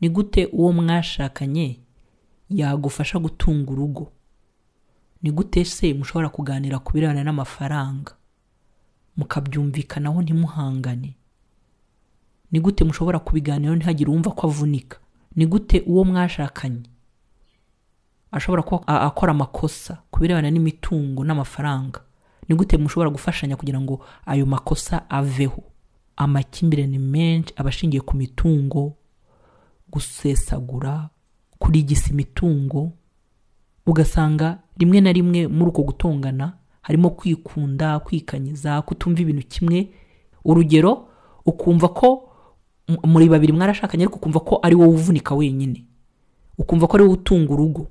ni gute uwo mwashakanye yagufasha gutunga urugo? Ni gute se mushobora kuganira ku birebana n'amafaranga mukabyumvikanaho ntimuhangane? Ni gute mushobora kubiganiraho ntihagire umva ko avunika? Ni gute uwo mwashakanye ashobora kuba akora amakosa ku birebana n'imitungo n'amafaranga? Ni gute mushobora gufashanya kugira ngo ayo makosa aveho? Amakimbirane menshi abashingiye ku mitungo, gusesagura, kurigisa imitungo, ugasanga rimwe na rimwe muri uko gutongana harimo kwikunda, kwikanyiza, kutumva ibintu kimwe. Urugero, ukumva ko muri babiri mwarashakanye ariko ukumva ko ari wowe uvunika wenyine, ukumva ko ari wowe utunga urugo,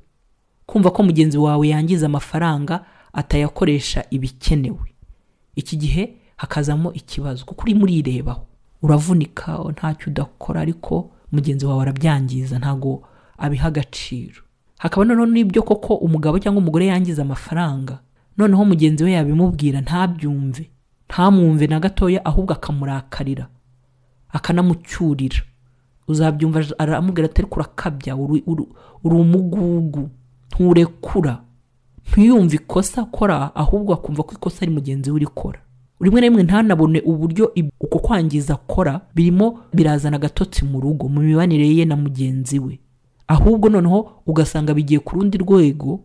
kumva ko mugenzi wawe yangiza amafaranga atayakoresha ibikenewe. Iki gihe hakazamo ikibazo kuko uri murirebaho, uravunika ntacyo udakora ariko mugenzi wawe arabyangiza, ntago abiha agaciro. Hakaba noneho n'ibyo koko umugabo cyangwa umugore yangiza amafaranga, noneho mugenzi we yabimubwira ntabyumve, ntamwumve na gatoya, ahubwo akamurakarira akanamucyurira. Uzabyumva aramubwira ati kurakabya, uri umugugu, nturekura, ntiyumve ikosa akora, ahubwo akumva ko ikosa ari mugenzi we urikora. Rimwe na rimwe ntanabone uburyo uko kwangiza akora birimo birazana agatotsi mu rugo, mu mibanire ye na mugenzi we, ahubwo noneho ugasanga bigiye ku rundi rwego,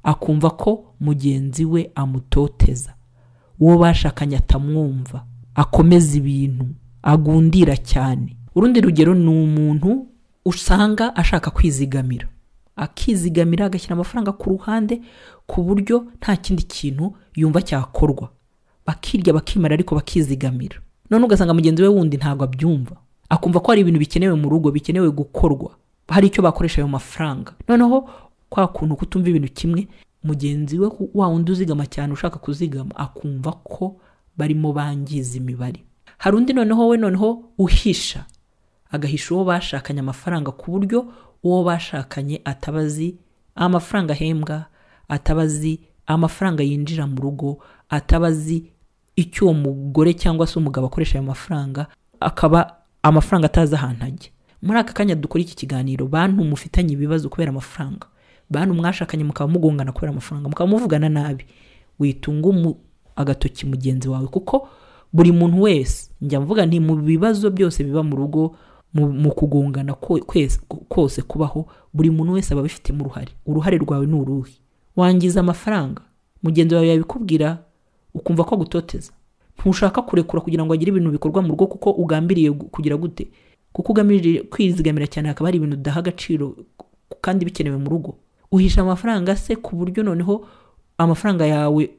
akumva ko mugenzi we amutoteza, uwo bashakanye atamwumva, akomeza ibintu, agundira cyane. Urundi rugero ni umuntu usanga ashaka kwizigamira, akizigamira agashyira amafaranga ku ruhande ku buryo nta kindi kintu yumva cyakorwa, bakirya bakimara ariko bakizigamira. None ugasanga mugenzi we wundi ntabwo abyumva, akumva ko hari ibintu bikenewe mu rugo, bikenewe gukorwa, hari icyo bakoresha ayo mafaranga. Noneho kwa kuntu kutumva ibintu kimwe, mugenzi we wa wundi uzigama cyane ushaka kuzigama akumva ko barimo bangiza imibare. Hari undi noneho uhisha, agahisha uwo bashakanye amafaranga ku buryo uwo bashakanye atabazi amafaranga ahembwa, atabazi amafaranga yinjira mu rugo, atabazi icyo uwo mugore cyangwa se umugabo akoresha ayo mafaranga, akaba amafaranga atazi ahantu ajya. Muri aka kanya dukora iki kiganiro, bantu mufitanye ibibazo kubera amafaranga, bantu mwashakanye mukaba mugongana kubera amafaranga, mukaba muvugana nabi, witunga agatoki mugenzi wawe, kuko buri muntu wese, njya mvuga nti mu bibazo byose biba mu rugo, mu kugongana kose kubaho, buri muntu wese aba abifitemo uruhare rwawe ni uruhe? Wangiza amafaranga, mugenzi wawe yabikubwira ukumva ko agutoteza, ntushaka kurekura kugira ngo agire ibintu bikorwa mu rugo kuko ugambiriye kugira gute? Kuko ugambiriye kwizigamira cyane, hakaba hari ibintu udaha agaciro kandi bikenewe mu rugo. Uhisha amafaranga se ku buryo noneho amafaranga yawe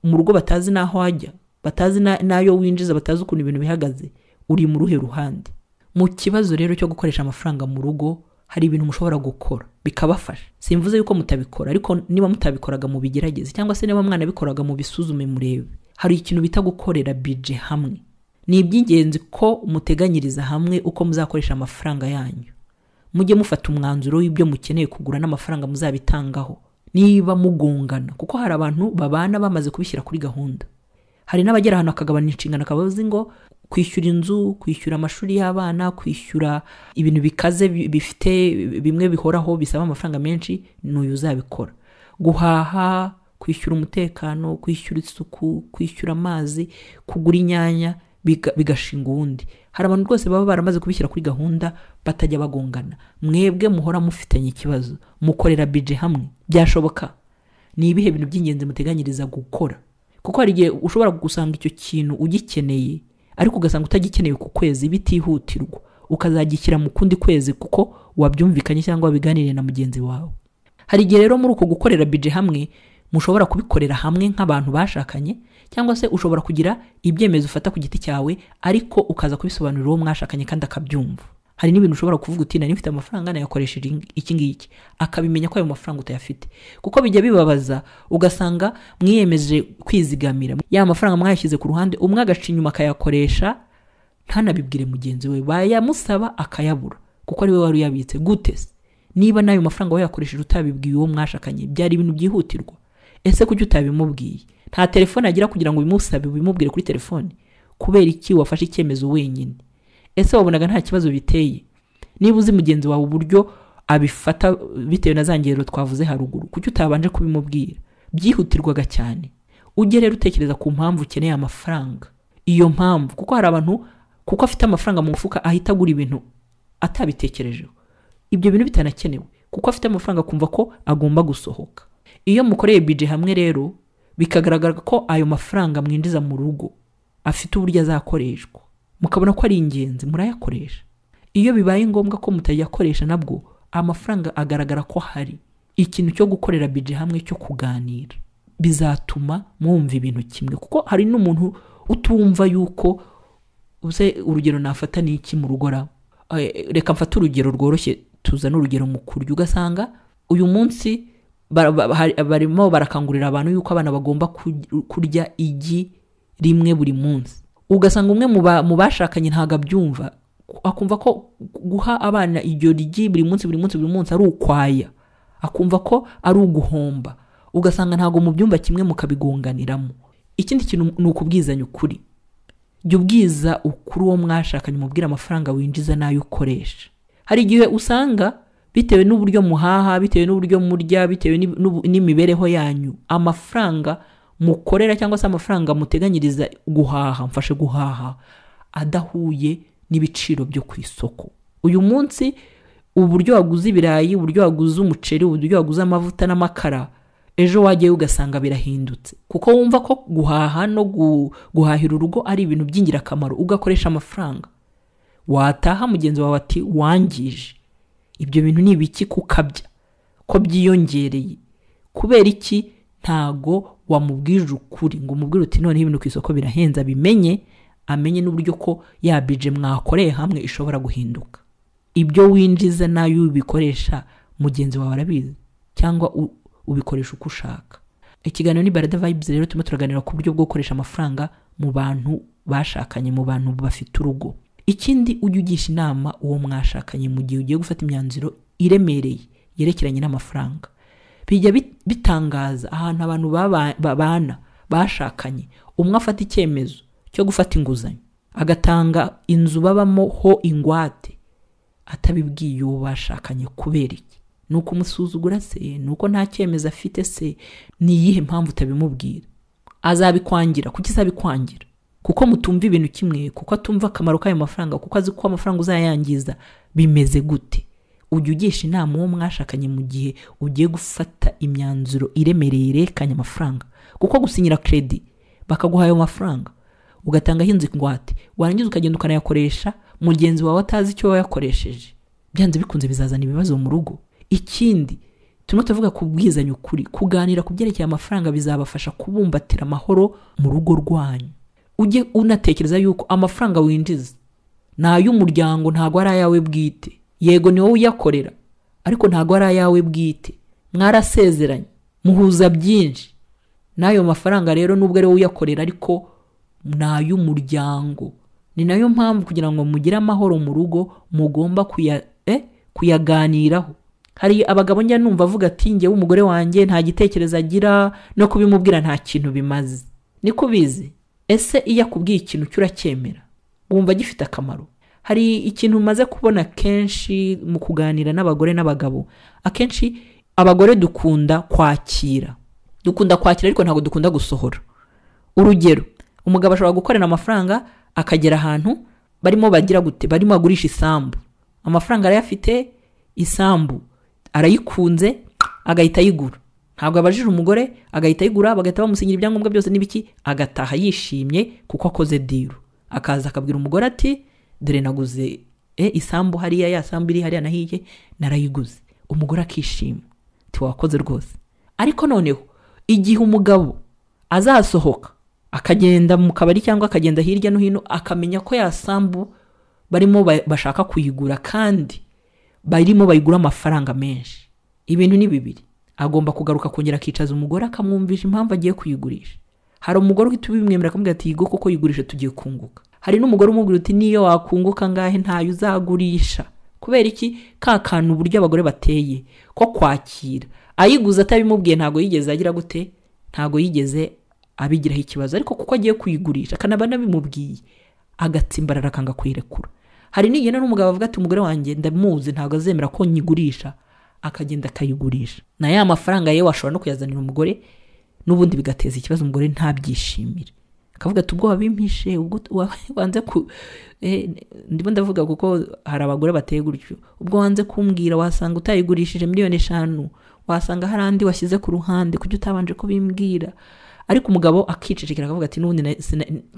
mu rugo batazi naho ajya, batazi nayo winjiza, batazi ukuntu ibintu bihagaze, uri mu ruhe ruhande? Mu kibazo rero cyo gukoresha amafaranga mu rugo, hari ibintu mushobora gukora bikabafasha. Simvuze yuko mutabikora, ariko niba mutabikoraga mu bigerageze, cyangwa se niba mwana bikoraga mu bisuzume murebe. Hari ikintu bita gukorera budget hamwe. Ni iby'ingenzi ko muteganyiriza hamwe uko muzakoresha amafaranga yanyu. Mujye mufata umwanzuro w'ibyo mukeneye kugura n'amafaranga muzabitangaho niba mugongana, kuko hari abantu babana bamaze kubishyira kuri gahunda. Hari n'abagera ahantu akagabana inshingano, akabazi ngo kwishyura inzu, kwishyura amashuri y'abana, kwishyura ibintu bikaze bifite bimwe bihoraho bisaba amafaranga menshi, n'uyu uzabikora. Guhaha, kwishyura umutekano, kwishyura isuku, kwishyura amazi, kugura inyanya, bigashinga uwundi. Hari abantu rwose baba baramaze kubishyira kuri gahunda, batajya bagongana. Mwebwe muhora mufitanye ikibazo, mukorera budget hamwe, byashoboka. Ni ibihe bintu by'ingenzi muteganyiriza gukora? Kuko hari igihe ushobora gusanga icyo kintu ugikeneye, ariko ugasanga utagikeneye ku kwezi, bitihutirwa, ukazagishyira mu kundi kwezi kuko wabyumvikanye cyangwa wabiganiriye na mugenzi wawe. Hari igihe rero muri uko gukorera budget hamwe, mushobora kubikorera hamwe nk'abantu bashakanye, cyangwa se ushobora kugira ibyemezo ufata ku giti cyawe, ariko ukaza kubisobanurira uwo mwashakanye kandi akabyumva. Hari n'ibintu ushobora kuvuga uti nari mfite amafaranga nayakoresheje iki ngiki, akabimenya ko ayo mafaranga utayafite. Kuko bijya bibabaza, ugasanga mwiyemeje kwizigamira, ya mafaranga mwayashyize ku ruhande, umwe agaca inyuma akayakoresha, ntanabibwire mugenzi we, bayamusaba akayabura kuko ari we wari yabitse. Gute niba nayo mafaranga wayakoresheje utabibwiye uwo mwashakanye? Byari ibintu byihutirwa. Ese kuki utabimubwiye? Nta telefone agira kugira ngo bimusabe bimubwire kuri telefone? Kubera iki wafashe icyemezo wenyine? Ese wabonaga nta kibazo biteye? niba uzi mugenzi wawe uburyo abifata bitewe na za ngero twavuze haruguru, kuki utabanje kubimubwira? Byihutirwaga cyane. Ujye rero utekereza ku mpamvu ukeneye amafaranga. Iyo mpamvu, kuko hari abantu kuko afite amafaranga mu mufuka ahita agura ibintu atabitekerejeho. Ibyo bintu bitanakenewe, kuko afite amafaranga kumva ko agomba gusohoka. Iyo mukoreye budget hamwe rero bikagaragara ko ayo mafaranga mwinjiza mu rugo afite uburyo azakoreshwa, mukabona ko ari ingenzi, murayakoresha. Iyo bibaye ngombwa ko mutayakoresha nabwo, amafaranga agaragara ko hari ikintu cyo gukorera budget hamwe cyo kuganira, bizatuma mwumva ibintu kimwe. Kuko hari n'umuntu utumva yuko urugero nafata ni iki mu rugora. Reka mfate urugero rworoshye, tuzana urugero mu kurya. Ugasanga uyu munsi barimo barakangurira abantu yuko abana bagomba kurya igi rimwe buri munsi. Ugasanga umwe mu bashakanye ntago abyumva, akumva ko guha abana iryo rigi buri munsi ari ukwaya, akumva ko ari uguhomba. Ugasanga ntago mu byumba kimwe mukabigonganiramo. Ikindi kintu ni ukubwizanya ukuri. Jya ubwiza ukuri uwo mwashakanye, mubwira amafaranga winjiza nayo ukoresha. Hari igihe usanga bitewe n'uburyo muhaha, bitewe n'uburyo murya, bitewe n'imibereho yanyu, amafaranga mukorera cyangwa se amafaranga muteganyiriza guhaha, mfashe guhaha, adahuye n'ibiciro byo ku isoko. Uyu munsi uburyo waguze ibirayi, uburyo waguze umuceri, uburyo waguze amavuta n'amakara, ejo wagiye ugasanga birahindutse, kuko wumva ko guhaha no guhahira urugo ari ibintu by'ingirakamaro, ugakoresha amafaranga. Wataha mugenzi wawe ati wangije, ibyo bintu ni ibiki kukabya ko byiyongereye? Kubera iki? Ntago wamubwije ukuri ngo umubwire uti none ibintu ku isoko birahenza, amenye n'uburyo ko ya budget mwakoreye hamwe ishobora guhinduka. Ibyo winjiza nayo ubikoresha mugenzi wawe arabizi, cyangwa ubikoresha uko ushaka. Ikiganiro ni BaradaVibes rero turimo turaganira ku buryo bwo gukoresha amafaranga mu bantu bashakanye, mu bantu bafite urugo. Ikindi ujye ugisha inama uwo mwashakanye mu gihe ugiye gufata imyanzuro iremereye yerekeranye n'amafaranga. Bijya bitangaza ahantu abantu babana bashakanye, umwe afata icyemezo cyo gufata inguzanyo, agatanga inzu babamo ho ingwate, atabibwiye uwo bashakanye. Kubera iki? Nuko umusuzugura se? Nuko nta cyemezo afite se? Ni iyihe mpamvu utabimubwira? Azabikwangira. Kuki azabikwangira? Kuko mutumva ibintu kimwe, kuko atumva akamaro k'ayo mafaranga, kuko azi ko amafaranga uzayangiza. Bimeze gute? Ujye ugisha inama uwo mwashakanye mu gihe ugiye gufata imyanzuro iremereye yerekanye amafaranga. Kuko gusinyira credit bakaguha ayo mafaranga, ugatanga hinze ingwate, warangiza ukagenda ukanayakoresha, mugenzi wawe atazi icyo wayakoresheje, byanze bikunze bizazana ibibazo mu rugo. Ikindi turimo tuvuga kubwizanya ukuri, kuganira ku byerekeye amafaranga bizabafasha kubumbatira amahoro mu rugo rwanyu. Ujye unatekereza yuko amafaranga winjiza na y'umuryango, ntago ari ayawe bwite. Yego ni wowe uyakorera, ariko ntago ari ayawe bwite. Mwarasezeranye, muhuza byinshi. Nayo mafaranga rero nubwo ari wowe uyakorera, ariko na y'umuryango. Ni nayo mpamvu kugira ngo mugire amahoro mu rugo mugomba kuyaganiraho. Hari abagabo njya numva avuga ati njye w'umugore wanjye nta gitekerezo agira, no kubimubwira nta kintu bimaze. Niko bizi? Ese iyo akubwiye ikintu cyuracyemera, wumva gifite akamaro? Hari ikintu umaze kubona kenshi mu kuganira n'abagore n'abagabo, akenshi abagore dukunda kwakira ariko ntabwo dukunda gusohora. Urugero, umugabo ashobora gukorera amafaranga akagera ahantu barimo bagira gute, barimo agurisha isambu, amafaranga arayafite, isambu arayikunze, agahita ayigura. Ntabwo abajije umugore, agahita ayigura, bagahita bamusinyira ibyangombwa byose n'ibiki, agataha yishimye kuko akoze deal. Akaza akabwira umugore ati dore naguze isambu hariya, ya sambu iri hariya nahiye narayiguze. Umugore akishima ati wakoze rwose. Ariko noneho igihe umugabo azasohoka akagenda mu kabari cyangwa akagenda hirya no hino, akamenya ko ya sambu barimo bashaka kuyigura kandi barimo bayigura amafaranga menshi, ibintu ni bibiri. Agomba kugaruka kongera akicaza umugore akamwumvisha impamvu agiye kuyigurisha. Hari umugore uhita ubimwemera akamubwira ati yigo koko yigurisha tugiye kunguka. Hari n'umugore umubwira uti niyo wakunguka ngahe ntayo uzagurisha. Kubera iki? Ka kantu uburyo abagore bateye ko kwakira. Ayiguza atabimubwiye ntago yigeze agira gute, ntago yigeze abigiraho ikibazo, ariko kuko agiye kuyigurisha kanaba nabimubwiye agatsimbarara akanga kuyirekura. hari n'igihe n'umugabo avuga ati umugore wanjye ndamuzi ntabwo azemera ko nyigurisha, akagenda akayigurisha, na ya mafaranga ye washobora no kuyazanira umugore n'ubundi bigateza ikibazo, umugore ntabyishimire, akavuga ati ubwo wabimpishe, ubwo wanze ndimo ndavuga kuko hari abagore bateye gutyo, ubwo wanze kumbwira wasanga utayigurishije miliyoni 5, wasanga hari andi washyize ku ruhande kujya utabanje kubimbwira. Ariko umugabo akicecekera akavuga ati n'ubundi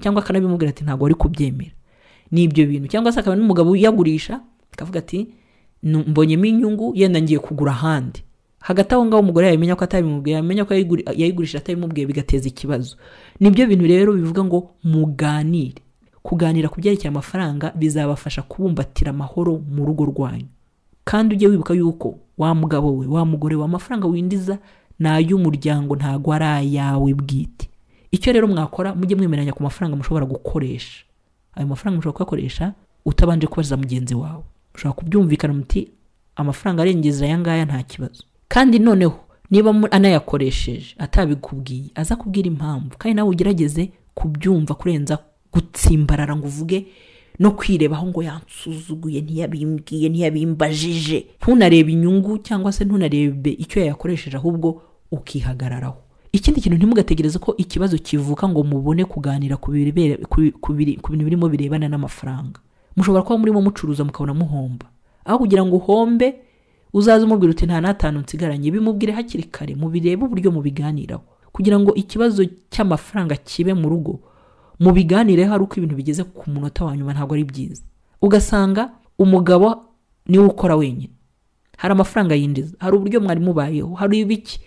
cyangwa akanabimubwira ati ntabwo ari kubyemera n'ibyo bintu, cyangwa se akaba n'umugabo yagurisha akavuga ati mbonyemo inyungu yenda ngiye kugura ahandi, hagati aho ngaho umugore yamenya ko atabimubwiye, yamenya ko yayigurisha atabimubwiye, bigateza ikibazo. Nibyo bintu rero bivuga ngo muganire. Kuganira ku byerekeye amafaranga bizabafasha kubumbatira amahoro mu rugo rwanyu, kandi ujye wibuka yuko wa mugabo we wa mugore wa amafaranga windiza n'ay'umuryango, ntago ari ayawe bwite. Icyo rero mwakora, mujye mwemeranya ku mafaranga mushobora gukoresha. Ayo mafaranga mushobora kuyakoresha utabanje kubaza mugenzi wawe, mushobora kubyumvikana muti amafaranga arengeza aya ngaya nta kibazo. Kandi noneho niba anayakoresheje atabikubwiye, aza kubwira impamvu, kandi nawe ugerageze kubyumva kurenza gutsimbarara ngo uvuge no kwirebaho ngo yansuzuguye, ntiyabimbwiye, ntiyabimbajije. Ntunarebe inyungu cyangwa se ntunarebe icyo yayakoresheje, ahubwo ukihagararaho. Ikindi kintu, ntimugategereze ko ikibazo kivuka ngo mubone kuganira ku bintu birimo birebana n'amafaranga. Mushobora kuba murimo mucuruza mukabona muhomba, aho kugira ngo uhombe uzaze umubwira uti nta natanu nsigaranye, bimubwire hakiri kare, mubirebe uburyo mubiganiraho, kugira ngo ikibazo cy'amafaranga kibe mu rugo mubiganire hari uko ibintu bigeze ku munota wa nyuma, ntabwo ari byiza. Ugasanga umugabo niwe ukora wenyine, hari amafaranga yinjiza, hari uburyo mwari mubayeho, hari ibiki,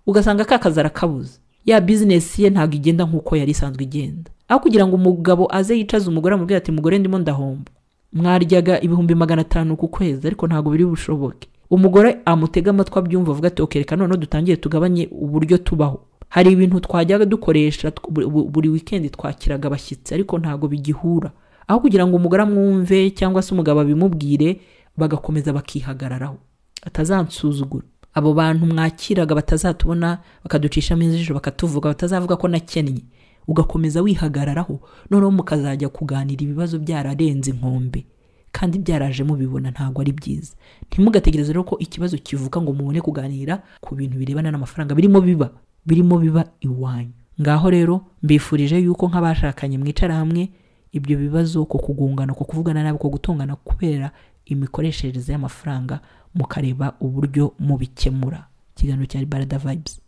ugasanga kakaza arakabuze, ya business ye ntabwo igenda nk'uko yari isanzwe igenda. Aho kugira ngo umugabo aze yicaze umugore amubwira ati mugore ndimo ndahomba, mwaryaga 500 ku kwezi ariko ntabwo biri bushoboke, umugore amutega amatwi abyumva, avuga ati okereka none dutangiye tugabanye uburyo tubaho. Hari ibintu twajyaga dukoresha buri weekend twakiraga abashyitsi ariko ntago bigihura. Aho kugira ngo umugore amwumve cyangwa se umugabo abimubwire, bagakomeza bakihagararaho, atazansuzugura. Abo bantu mwakiraga batazatubona bakaducisha ijisho bakatuvuga, batazavuga ko nakennye, ugakomeza wihagararaho, noneho mukazajya kuganira ibibazo byararenze inkombe kandi byaraje mubibona, ntago ari byiza. Ntimugategereze rero ko ikibazo kivuka ngo mubone kuganira ku bintu birebana n'amafaranga birimo biba iwanyu. Ngaho rero mbifurije yuko nk'abashakanye mwicara hamwe, ibyo bibazo ko kugungana, ko kuvugana nabi, ko gutongana kubera imikoreshereze y'amafaranga, mukareba uburyo mubikemura. Ikiganiro cya BaradaVibes.